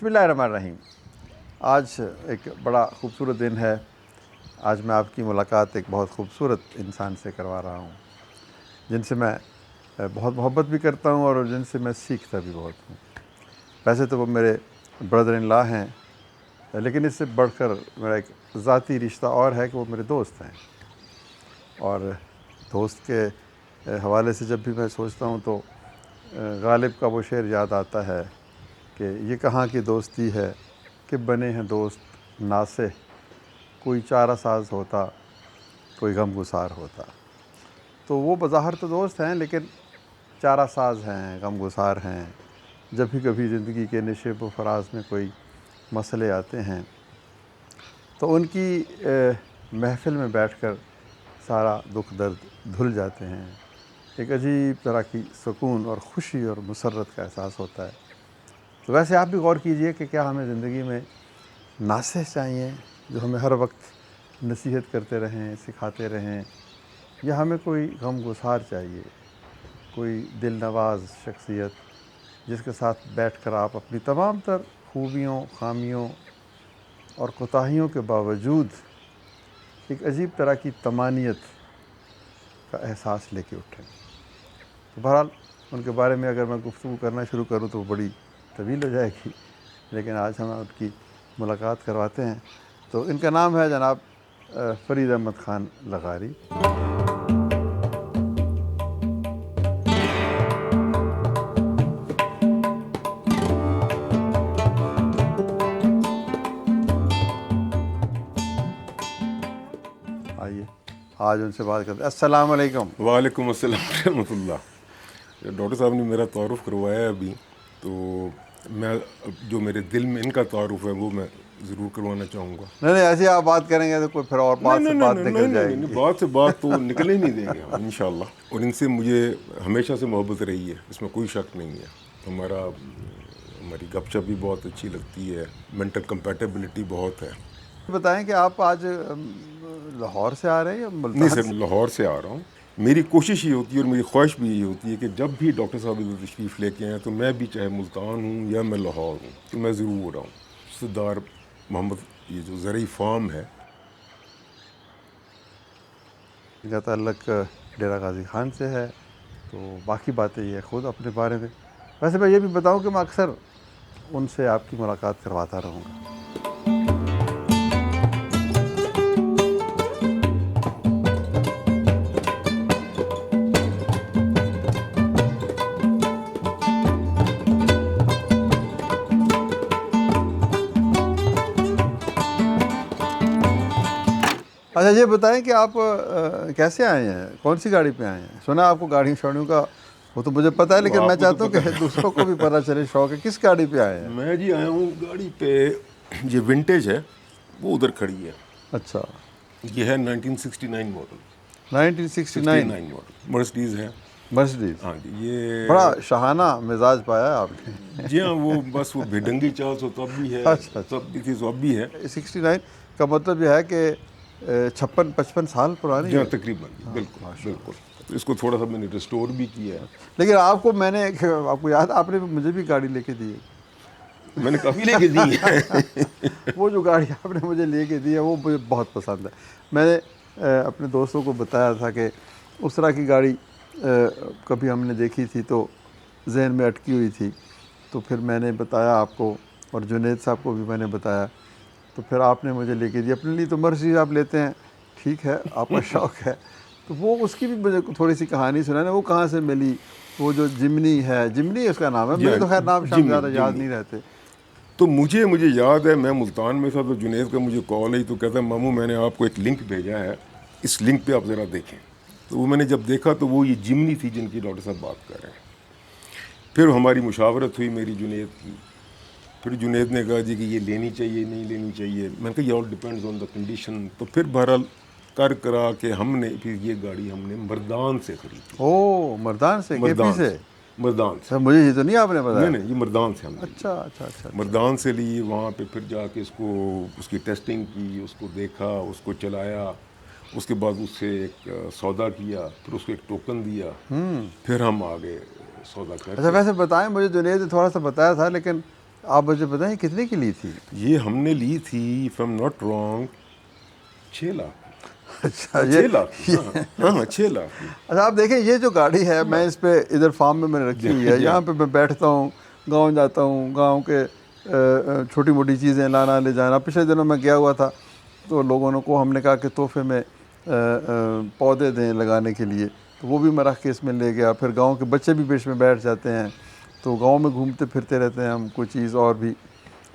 بسم اللہ الرحمن الرحیم۔ آج ایک بڑا خوبصورت دن ہے۔ آج میں آپ کی ملاقات ایک بہت خوبصورت انسان سے کروا رہا ہوں، جن سے میں بہت محبت بھی کرتا ہوں اور جن سے میں سیکھتا بھی بہت ہوں۔ ویسے تو وہ میرے بردر ان لا ہیں، لیکن اس سے بڑھ کر میرا ایک ذاتی رشتہ اور ہے کہ وہ میرے دوست ہیں۔ اور دوست کے حوالے سے جب بھی میں سوچتا ہوں تو غالب کا وہ شعر یاد آتا ہے کہ یہ کہاں کی دوستی ہے کہ بنے ہیں دوست ناسے، کوئی چارہ ساز ہوتا کوئی غم گسار ہوتا۔ تو وہ بظاہر تو دوست ہیں لیکن چارہ ساز ہیں، غم گسار ہیں۔ جب بھی کبھی زندگی کے نشیب و فراز میں کوئی مسئلے آتے ہیں تو ان کی محفل میں بیٹھ کر سارا دکھ درد دھل جاتے ہیں۔ ایک عجیب طرح کی سکون اور خوشی اور مسرت کا احساس ہوتا ہے۔ تو ویسے آپ بھی غور کیجئے کہ کیا ہمیں زندگی میں ناصح چاہیے جو ہمیں ہر وقت نصیحت کرتے رہیں، سکھاتے رہیں، یا ہمیں کوئی غم گسار چاہیے، کوئی دل نواز شخصیت جس کے ساتھ بیٹھ کر آپ اپنی تمام تر خوبیوں، خامیوں اور کوتاہیوں کے باوجود ایک عجیب طرح کی طمانینت کا احساس لے کے اٹھیں۔ تو بہرحال ان کے بارے میں اگر میں گفتگو کرنا شروع کروں تو وہ بڑی طویل ہو جائے گی، لیکن آج ہم ان کی ملاقات کرواتے ہیں۔ تو ان کا نام ہے جناب فرید احمد خان لغاری۔ آئیے آج ان سے بات کرتے ہیں۔ السلام علیکم۔ وعلیکم السلام ورحمۃ اللہ۔ ڈاکٹر صاحب نے میرا تعارف کروایا ہے ابھی، تو میں جو میرے دل میں ان کا تعارف ہے وہ میں ضرور کروانا چاہوں گا۔ نہیں ایسے آپ بات کریں گے تو کوئی پھر اور بات سے بات نکل جائے گی۔ بات سے بات تو نکلے نہیں دیں گے ہم انشاءاللہ۔ اور ان سے مجھے ہمیشہ سے محبت رہی ہے، اس میں کوئی شک نہیں ہے۔ ہماری گپ شپ بھی بہت اچھی لگتی ہے، مینٹل کمپیٹیبلٹی بہت ہے۔ بتائیں کہ آپ آج لاہور سے آ رہے ہیں یا ملتان؟ نہیں سر، لاہور سے آ رہا ہوں۔ میری کوشش یہ ہوتی ہے اور میری خواہش بھی یہ ہوتی ہے کہ جب بھی ڈاکٹر صاحب ادھر تشریف لے کے آئیں تو میں بھی چاہے ملتان ہوں یا میں لاہور ہوں تو میں ضرور آؤں۔ سردار محمد یہ جو زرعی فارم ہے، ان کا تعلق ڈیرہ غازی خان سے ہے، تو باقی باتیں یہ خود اپنے بارے میں۔ ویسے میں یہ بھی بتاؤں کہ میں اکثر ان سے آپ کی ملاقات کرواتا رہوں گا۔ اچھا یہ بتائیں کہ آپ کیسے آئے ہیں، کون سی گاڑی پہ آئے ہیں؟ سنا آپ کو گاڑیوں شاڑیوں کا وہ تو مجھے پتہ ہے، لیکن میں چاہتا ہوں کہ دوسروں کو بھی پتہ چلے شوق ہے۔ کس گاڑی پہ آئے ہیں؟ میں جی آیا ہوں گاڑی پہ، یہ ونٹیج ہے، وہ ادھر کھڑی ہے۔ اچھا، یہ ہے 1969 ماڈل۔ 1969 ماڈل مرسڈیز ہے۔ مرسڈیز۔ ہاں جی، یہ بڑا شاہانہ مزاج پایا ہے آپ نے۔ جی ہاں، وہ بس وہ بھیڈنگی چال ہو تب بھی ہے، اچھا تب بھی تھی تو اب بھی ہے۔ 69 کا مطلب یہ ہے کہ 56-55 سال پرانی جی ہے ہاں تقریباً، بالکل بالکل۔ تو اس کو تھوڑا سا میں نے ریسٹور بھی کیا ہے۔ لیکن آپ کو میں نے آپ کو یاد، آپ نے مجھے بھی گاڑی لے کے دی ہے۔ میں نے کافی لے کے دی ہے۔ وہ جو گاڑی آپ نے مجھے لے کے دی ہے وہ مجھے بہت پسند ہے۔ میں نے اپنے دوستوں کو بتایا تھا کہ اس طرح کی گاڑی کبھی ہم نے دیکھی تھی تو ذہن میں اٹکی ہوئی تھی، تو پھر میں نے بتایا آپ کو، اور جنید صاحب کو بھی میں نے بتایا، تو پھر آپ نے مجھے لے کے دی۔ اپنے لیے تو مرسڈیز آپ لیتے ہیں، ٹھیک ہے، آپ کا شوق ہے، تو وہ اس کی بھی مجھے تھوڑی سی کہانی سنانا، وہ کہاں سے ملی؟ وہ جو جمنی ہے، جمنی اس کا نام ہے، مجھے تو خیر نام شام زیادہ یاد نہیں رہتے۔ تو مجھے یاد ہے میں ملتان میں تھا تو جنید کا مجھے کال آئی تو کہتا ہے ماموں میں نے آپ کو ایک لنک بھیجا ہے، اس لنک پہ آپ ذرا دیکھیں۔ تو وہ میں نے جب دیکھا تو وہ یہ جمنی تھی جن کی ڈاکٹر صاحب بات کر رہے ہیں۔ پھر ہماری مشاورت ہوئی میری جنید کی، پھر جنید نے کہا جی کہ یہ لینی چاہیے نہیں لینی چاہیے۔ میں نے کہا یہ آل ڈپینڈز آن دا کنڈیشن۔ تو پھر بہرحال کر کرا کے ہم نے پھر یہ گاڑی ہم نے مردان سے خریدی۔ او مردان سے، کے پی سے؟ مردان سے۔ سر مجھے یہ تو نہیں آپ نے بتایا۔ نہیں یہ مردان سے ہم نے اچھا اچھا اچھا۔ مردان سے لی، وہاں پہ پھر جا کے اس کی ٹیسٹنگ کی، اس کو دیکھا، اس کو چلایا، اس کے بعد اس سے ایک سودا کیا، پھر اس کو ایک ٹوکن دیا، پھر ہم آگے سودا کر۔ اچھا ویسے بتائیں، مجھے جنید نے تھوڑا سا بتایا تھا لیکن آپ مجھے بتائیں کتنے کی لی تھی؟ یہ ہم نے لی تھی if I am not wrong 6 lakh اچھا 6 لاکھ کی، ہاں 6 لاکھ کی. اچھا آپ دیکھیں یہ جو گاڑی ہے میں اس پہ ادھر فارم میں نے رکھی ہوئی ہے، یہاں پہ میں بیٹھتا ہوں، گاؤں جاتا ہوں، گاؤں کے چھوٹی موٹی چیزیں لانا لے جانا. پچھلے دنوں میں گیا ہوا تھا تو لوگوں کو ہم نے کہا کہ تحفے میں پودے دیں لگانے کے لیے، تو وہ بھی میں رکھ کے اس میں لے گیا. پھر گاؤں کے بچے بھی بیچ میں بیٹھ جاتے ہیں تو گاؤں میں گھومتے پھرتے رہتے ہیں ہم، کوئی چیز اور بھی.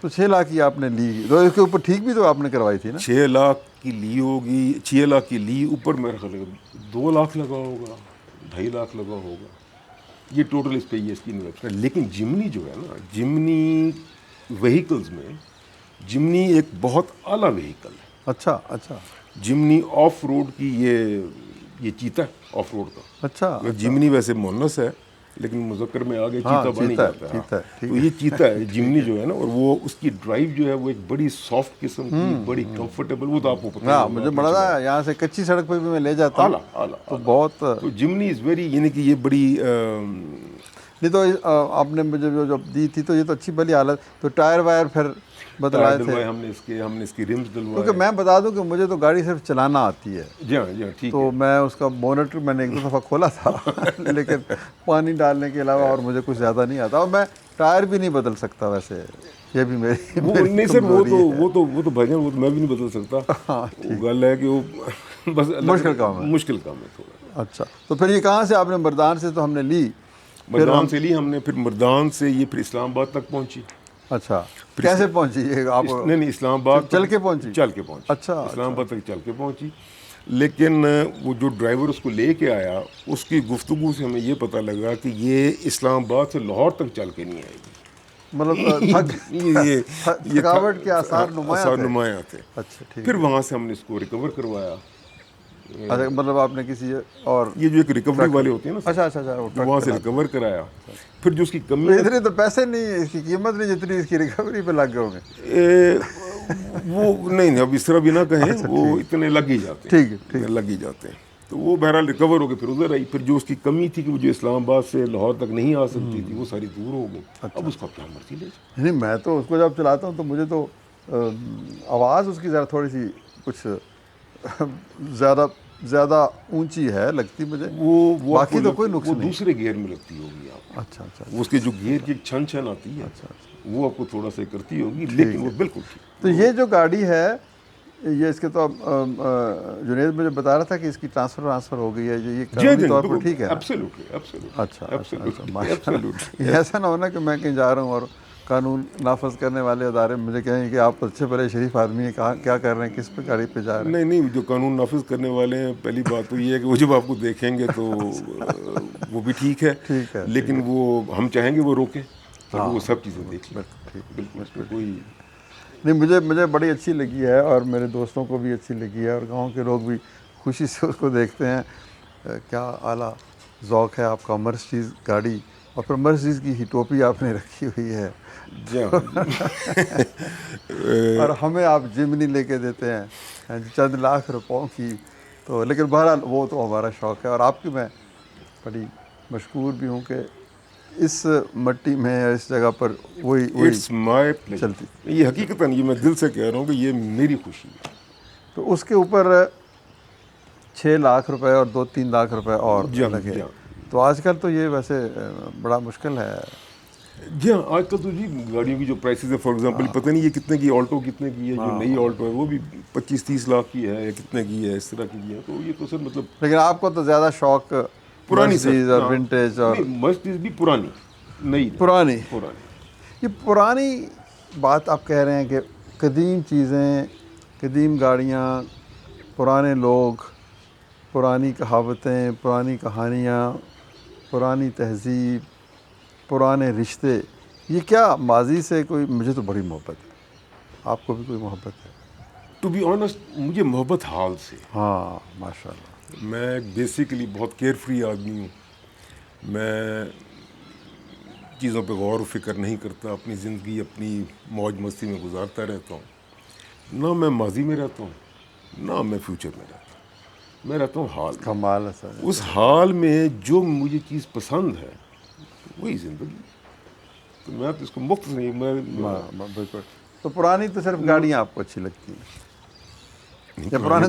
تو 6 لاکھ کی آپ نے لی، تو اس کے اوپر ٹھیک بھی تو آپ نے کروائی تھی نا؟ 6 لاکھ کی لی ہوگی، 6 لاکھ کی لی، اوپر میرا خیال ہے 2 لاکھ لگا ہوگا، 2.5 لاکھ لگا ہوگا. یہ ٹوٹل اس پہ یہ اس کی انویسٹمنٹ. لیکن جمنی جو ہے نا، جمنی وہیکلز میں جمنی ایک بہت اعلیٰ وہیکل ہے. اچھا اچھا جمنی آف روڈ کی یہ چیتا ہے آف روڈ کا. اچھا جمنی ویسے مونس ہے لیکن مذکر میں آگے ہاں چیتا بن ہی جاتا ہے. چیتا ہے ٹھیک تو ہے. یہ چیتا ہے جمنی جو ہے نا، اور وہ اس کی ڈرائیو جو ہے وہ ایک بڑی سافٹ قسم کی، بڑی کمفرٹیبل. وہ تو آپ کو پتہ ہاں مجھے بڑا تھا، یہاں سے کچی سڑک پہ بھی میں لے جاتا ہوں اعلیٰ تو بہت. تو جمنی از ویری، یعنی کہ یہ بڑی نہیں تو آپ نے مجھے جب دی تھی تو یہ تو اچھی بھلی حالت، تو ٹائر وائر پھر ٹائر بدلائے تھے؟ ڈلوائے ہم نے اس کی رمز ڈلوائے. کیونکہ میں بتا دوں کہ مجھے تو گاڑی صرف چلانا آتی ہے، جی ہاں ٹھیک ہے. تو میں اس کا بونٹ میں نے 1-2 دفعہ کھولا تھا لیکن پانی ڈالنے کے علاوہ اور مجھے کچھ زیادہ نہیں آتا، اور میں ٹائر بھی نہیں بدل سکتا ویسے. یہ بھی میری نہیں سر، وہ تو بھائی جان وہ تو میں بھی نہیں بدل سکتا. وہ گل ہے کہ وہ بس مشکل کام ہے. مشکل کام ہے تھوڑا. اچھا تو پھر یہ کہاں سے آپ نے؟ مردان سے تو ہم نے لی، مردان سے لی ہم نے، پھر مردان سے یہ پھر اسلام آباد تک پہنچی. اچھا کیسے پہنچی یہ آپ؟ نہیں اسلام آباد چل کے پہنچی؟ چل کے پہنچی. اچھا اسلام آباد تک چل کے پہنچی. لیکن وہ جو ڈرائیور اس کو لے کے آیا، اس کی گفتگو سے ہمیں یہ پتہ لگا کہ یہ اسلام آباد سے لاہور تک چل کے نہیں آئے گی. مطلب یہ تھکاوٹ کے آثار نمایاں تھے. اچھا ٹھیک. پھر وہاں سے ہم نے اس کو ریکور کروایا. اچھا مطلب آپ نے کسی اور یہ جو ایک ریکوری والے ہوتے ہیں نا، اچھا اچھا تو وہاں سے ریکور کرایا. پھر جو اس کی کمی، اتنے تو پیسے نہیں، اس کی قیمت نہیں جتنی اس کی ریکوری پہ لگ گئے ہوں گے. وہ نہیں، اب اس طرح بھی نہ کہیں، وہ اتنے لگ ہی جاتے ہیں. ٹھیک ہے لگ ہی جاتے ہیں. تو وہ بہرحال ریکور ہو کے پھر ادھر آئی. پھر جو اس کی کمی تھی کہ وہ جو اسلام آباد سے لاہور تک نہیں آ سکتی تھی، وہ ساری دور ہو گئی. اب اس کا کیا مرضی لے جائے. نہیں میں تو اس کو جب چلاتا ہوں تو مجھے تو آواز اس کی ذرا تھوڑی سی کچھ زیادہ اونچی ہے لگتی مجھے. وہ باقی تو کوئی نقص وہ نہیں. دوسرے گیئر میں لگتی ہوگی آپ کو. اچھا اچھا اس کے جو گیئر کی چھن چھن آتی ہے، وہ آپ کو تھوڑا سا کرتی ہوگی، لیکن وہ بالکل ٹھیک. تو یہ جو گاڑی ہے یہ اس کے تو جنید مجھے بتا رہا تھا کہ اس کی ٹرانسفر ہو گئی ہے، یہ قانونی طور پر ٹھیک ہے؟ اچھا ایسا نہ ہونا کہ میں کہیں جا رہا ہوں اور قانون نافذ کرنے والے ادارے مجھے کہیں کہ آپ اچھے بڑے شریف آدمی ہیں، کہاں کیا کر رہے ہیں، کس پہ گاڑی پہ جا رہے ہیں. نہیں جو قانون نافذ کرنے والے ہیں، پہلی بات تو یہ ہے کہ وہ جب آپ کو دیکھیں گے تو وہ بھی ٹھیک ہے، لیکن وہ ہم چاہیں گے وہ روکیں تاکہ وہ سب چیزیں دیکھ لیں. بالکل اس پہ کوئی نہیں. مجھے بڑی اچھی لگی ہے اور میرے دوستوں کو بھی اچھی لگی ہے، اور گاؤں کے لوگ بھی خوشی سے اس کو دیکھتے ہیں. کیا اعلیٰ ذوق ہے آپ کا. مرسڈیز گاڑی، اور پھر مرسڈیز کی ہی ٹوپی آپ نے رکھی ہوئی ہے، اور ہمیں آپ جمنی لے کے دیتے ہیں چند لاکھ روپوں کی. تو لیکن بہرحال وہ تو ہمارا شوق ہے، اور آپ کی میں بڑی مشکور بھی ہوں کہ اس مٹی میں اس جگہ پر وہی چلتی. یہ حقیقتاً یہ میں دل سے کہہ رہا ہوں کہ یہ میری خوشی ہے. تو اس کے اوپر 6 لاکھ روپے اور 2-3 لاکھ روپے اور لگے. تو آج کل تو یہ ویسے بڑا مشکل ہے. جی ہاں آج کل تو جی گاڑیوں کی جو پرائسز ہے، فار ایگزامپل پتہ نہیں یہ کتنے کی آلٹو کتنے کی ہے، جو نئی آلٹو ہے وہ بھی 25-30 لاکھ کی ہے یا کتنے کی ہے، اس طرح کی ہے. تو یہ تو سر مطلب، لیکن آپ کو تو زیادہ شوق مرسڈیز اور ونٹیج، اور مرسڈیز بھی پرانی نئی پرانی. یہ پرانی بات آپ کہہ رہے ہیں کہ قدیم چیزیں، قدیم گاڑیاں، پرانے لوگ، پرانی کہاوتیں، پرانی کہانیاں، پرانی تہذیب، پرانے رشتے، یہ کیا ماضی سے کوئی؟ مجھے تو بڑی محبت ہے. آپ کو بھی کوئی محبت ہے؟ ٹو بی آنیسٹ مجھے محبت حال سے. ہاں ماشاء اللہ. میں بیسیکلی بہت کیئر فری آدمی ہوں. میں چیزوں پہ غور و فکر نہیں کرتا، اپنی زندگی اپنی موج مستی میں گزارتا رہتا ہوں. نہ میں ماضی میں رہتا ہوں، نہ میں فیوچر میں رہتا ہوں. میں رہتا ہوں حال میں. کمال ہے سر. اس حال میں جو مجھے چیز پسند ہے وہی زندگی. تو میں تو اس کو مفت نہیں بالکل. تو پرانی تو صرف گاڑیاں آپ کو اچھی لگتی ہیں یا پرانے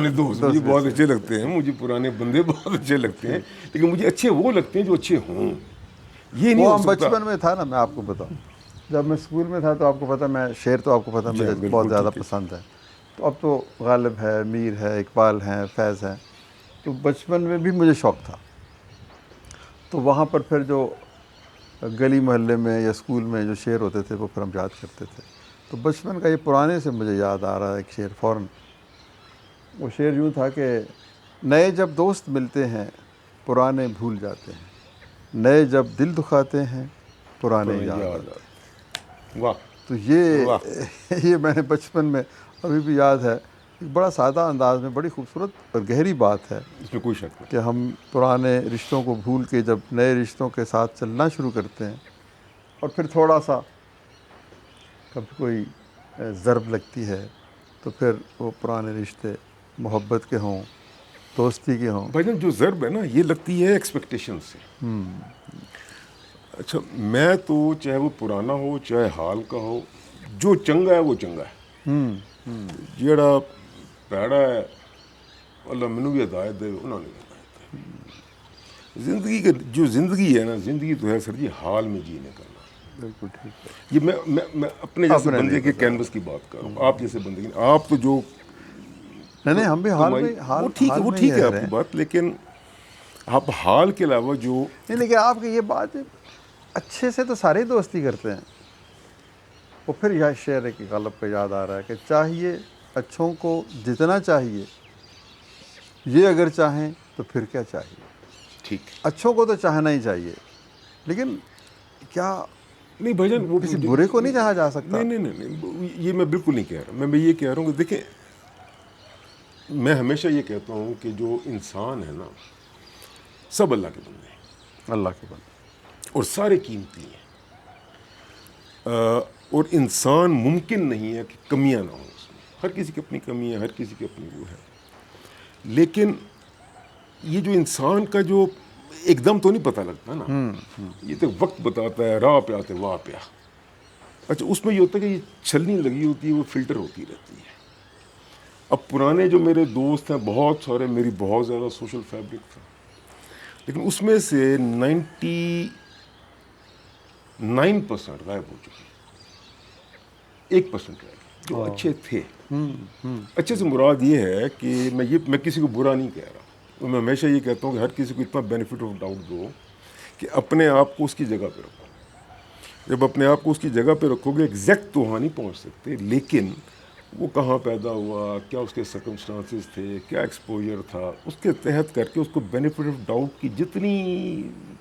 دوست مجھے بہت اچھے لگتے ہیں, مجھے پرانے بندے بہت اچھے لگتے ہیں, لیکن مجھے اچھے وہ لگتے ہیں جو اچھے ہوں. یہ نہیں وہ ہو ہم سکتا. بچپن میں تھا نا, میں آپ کو بتاؤں, جب میں اسکول میں تھا تو آپ کو پتہ, میں شعر تو آپ کو پتہ مجھے بالکل بہت زیادہ ٹھیک ہے. پسند ہے. تو اب تو غالب ہے, میر ہے, اقبال ہیں, فیض ہیں. تو بچپن میں بھی مجھے شوق تھا. تو وہاں پر پھر جو گلی محلے میں یا اسکول میں جو شعر ہوتے تھے وہ پھر ہم یاد کرتے تھے. تو بچپن کا یہ پرانے سے مجھے یاد آ رہا ہے ایک شعر فوراً. وہ شعر یوں تھا کہ نئے جب دوست ملتے ہیں پرانے بھول جاتے ہیں, نئے جب دل دکھاتے ہیں پرانے یاد آتے ہیں. واہ. تو یہ میں نے بچپن میں ابھی بھی یاد ہے. ایک بڑا سادہ انداز میں بڑی خوبصورت اور گہری بات ہے اس میں کوئی شک نہیں کہ ہم پرانے رشتوں کو بھول کے جب نئے رشتوں کے ساتھ چلنا شروع کرتے ہیں, اور پھر تھوڑا سا کبھی کوئی ضرب لگتی ہے تو پھر وہ پرانے رشتے محبت کے ہوں, دوستی کے ہوں. بھائی جان, جو ضرب ہے نا یہ لگتی ہے ایکسپیکٹیشن سے. اچھا, میں تو چاہے وہ پرانا ہو چاہے حال کا ہو, جو چنگا ہے وہ چنگا ہے. جیڑا پیڑا ہے اللہ مینوں بھی ہدایت دے, انہوں نے بھی ہدایت دے. زندگی کے جو زندگی ہے نا, زندگی تو ہے سر جی حال میں جینے کا. بالکل ٹھیک ہے. یہ میں اپنے جیسے بندے کے کینوس کی بات کر رہا ہوں. آپ جیسے بندے کی, آپ تو جو نہیں ہم بھی حال میں وہ ٹھیک ہے آپ کی بات, لیکن آپ حال کے علاوہ جو نہیں, لیکن آپ کی یہ بات اچھے سے تو سارے دوستی کرتے ہیں. وہ پھر یہ شعر کی غالب پہ یاد آ رہا ہے کہ چاہیے اچھوں کو جتنا چاہیے, یہ اگر چاہیں تو پھر کیا چاہیے. ٹھیک. اچھوں کو تو چاہنا ہی چاہیے, لیکن کیا نہیں بھائی جان, وہ کسی برے کو نہیں چاہا جا سکتا؟ نہیں, یہ میں بالکل نہیں کہہ رہا. میں یہ کہہ رہا ہوں کہ دیکھیں, میں ہمیشہ یہ کہتا ہوں کہ جو انسان ہے نا سب اللہ کے بندے ہیں, اللہ کے بندے, اور سارے قیمتی ہیں. اور انسان ممکن نہیں ہے کہ کمیاں نہ ہوں اس میں. ہر کسی کی اپنی کمی ہے, ہر کسی کی اپنی وہ ہے. لیکن یہ جو انسان کا جو ایک دم تو نہیں پتہ لگتا نا, یہ تو وقت بتاتا ہے, راہ پہ آتے واہ پہ. اچھا, اس میں یہ ہوتا ہے کہ یہ چھلنی لگی ہوتی ہے, وہ فلٹر ہوتی رہتی ہے. اب پرانے جو میرے دوست ہیں بہت سارے, میری بہت زیادہ سوشل فیبرک تھا, لیکن اس میں سے 99% غائب ہو چکے ہیں. 1% رہ گئے جو اچھے تھے. اچھے سے مراد یہ ہے کہ میں کسی کو برا نہیں کہہ رہا. میں ہمیشہ یہ کہتا ہوں کہ ہر کسی کو اتنا بینیفٹ آف ڈاؤٹ دو کہ اپنے آپ کو اس کی جگہ پہ رکھو. جب اپنے آپ کو اس کی جگہ پہ رکھو گے, ایگزیکٹ تو وہاں نہیں پہنچ سکتے, لیکن وہ کہاں پیدا ہوا, کیا اس کے سرکمسٹانسز تھے, کیا ایکسپوجر تھا, اس کے تحت کر کے اس کو بینیفٹ آف ڈاؤٹ کی جتنی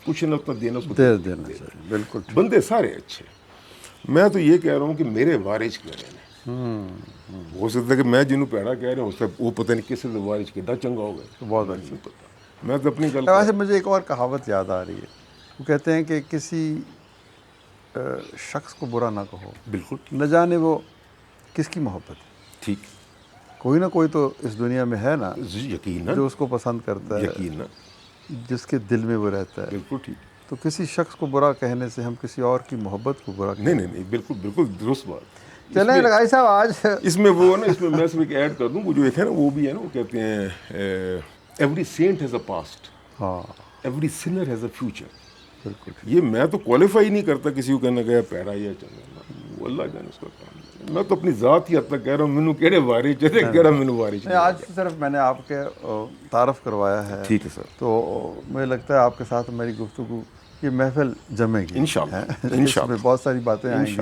کوشن اتنا دینا, اس کو دے دینا چاہیے. بالکل. بندے سارے اچھے. میں تو یہ کہہ رہا ہوں کہ میرے وارث کہہ رہے ہیں. ہو سکتا ہے کہ میں جنہوں پیڑا کہہ رہا ہوں وہ پتہ نہیں کس سے وارث کیڈا چنگا ہو گیا. بہت اچھا. پتا, میں تو اپنی گل. ویسے مجھے ایک اور کہاوت یاد آ رہی ہے. وہ کہتے ہیں کہ کسی شخص کو برا نہ کہو, بالکل نہ جانے وہ کس کی محبت ہے. ٹھیک. کوئی نہ کوئی تو اس دنیا میں ہے نا یقینا, جو اس کو پسند کرتا ہے, یقینا, جس کے دل میں وہ رہتا ہے. بالکل ٹھیک. تو کسی شخص کو برا کہنے سے ہم کسی اور کی محبت کو برا کہتے ہیں. نہیں, بالکل بالکل درست بات. چلیں لگائی صاحب, آج اس میں وہ نا, اس میں میں صرف ایک ایڈ کر دوں, وہ جو ایک ہے نا وہ بھی ہے نا, وہ کہتے ہیں every saint has a past, ہاں every sinner has a future. بالکل. یہ میں تو کوالیفائی نہیں کرتا کسی کو کہنا گیا پیڑا یا چنگا, وہ اللہ جانے اس کا کام. میں تو اپنی ذات ہی حد تک کہہ رہا ہوں مینوں کہڑے وارث ہے, کہڑا مینوں وارث نہیں. آج صرف میں نے آپ کے تعارف کروایا ہے. ٹھیک ہے سر. تو مجھے لگتا ہے آپ کے ساتھ میری گفتگو یہ محفل جمے گی انشاءاللہ, اس میں بہت ساری باتیں آئیں گی.